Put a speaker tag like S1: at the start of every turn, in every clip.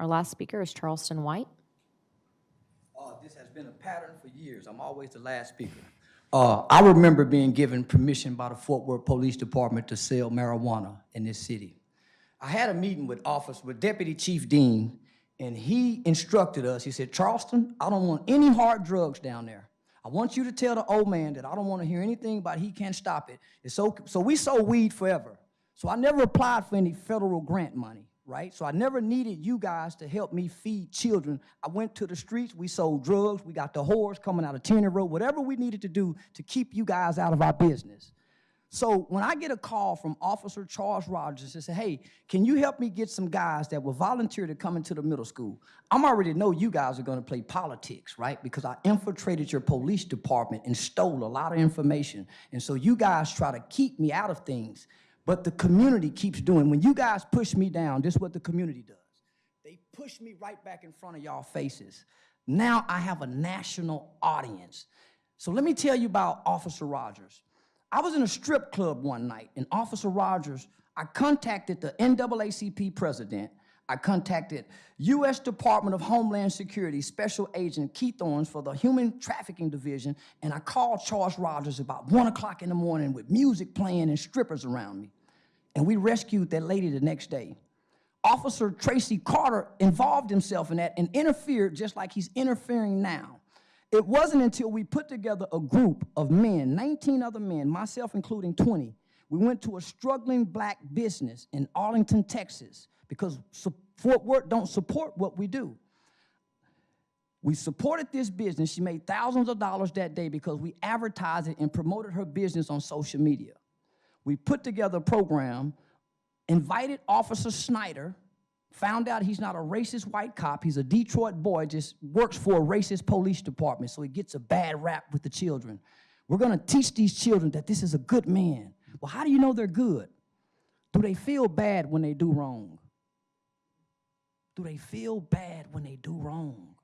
S1: Our last speaker is Charleston White.
S2: This has been a pattern for years. I'm always the last speaker. I remember being given permission by the Fort Worth Police Department to sell marijuana in this city. I had a meeting with Deputy Chief Dean, and he instructed us. He said, Charleston, I don't want any hard drugs down there. I want you to tell the old man that I don't want to hear anything about he can't stop it. So we sold weed forever. So I never applied for any federal grant money, right? So I never needed you guys to help me feed children. I went to the streets, we sold drugs, we got the whores coming out of Tierney Road, whatever we needed to do to keep you guys out of our business. So when I get a call from Officer Charles Rogers and say, hey, can you help me get some guys that will volunteer to come into the middle school? I'm already know you guys are gonna play politics, right? Because I infiltrated your police department and stole a lot of information. And so you guys try to keep me out of things, but the community keeps doing. When you guys push me down, this is what the community does. They push me right back in front of y'all faces. Now I have a national audience. So let me tell you about Officer Rogers. I was in a strip club one night, and Officer Rogers, I contacted the NAACP president. I contacted U.S. Department of Homeland Security Special Agent Keith Owens for the Human Trafficking Division, and I called Charles Rogers about 1 o'clock in the morning with music playing and strippers around me. And we rescued that lady the next day. Officer Tracy Carter involved himself in that and interfered just like he's interfering now. It wasn't until we put together a group of men, 19 other men, myself including 20. We went to a struggling black business in Arlington, Texas, because Fort Worth don't support what we do. We supported this business. She made thousands of dollars that day because we advertised it and promoted her business on social media. We put together a program, invited Officer Snyder, found out he's not a racist white cop. He's a Detroit boy, just works for a racist police department, so he gets a bad rap with the children. We're gonna teach these children that this is a good man. Well, how do you know they're good? Do they feel bad when they do wrong? Do they feel bad when they do wrong?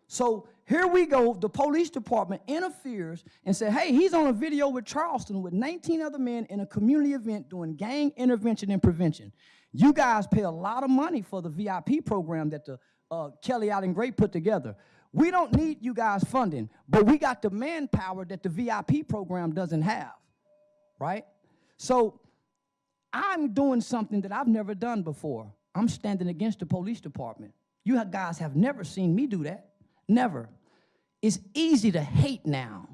S2: So here we go, the police department interferes and says, hey, he's on a video with Charleston with 19 other men in a community event doing gang intervention and prevention. You guys pay a lot of money for the VIP program that the Kelly Allen Gray put together. We don't need you guys funding, but we got the manpower that the VIP program doesn't have, right? So I'm doing something that I've never done before. I'm standing against the police department. You guys have never seen me do that, never. It's easy to hate now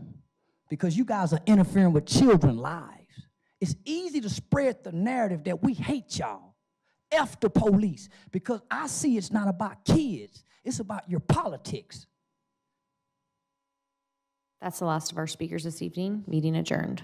S2: because you guys are interfering with children's lives. It's easy to spread the narrative that we hate y'all. F the police, because I see it's not about kids, it's about your politics.
S1: That's the last of our speakers this evening. Meeting adjourned.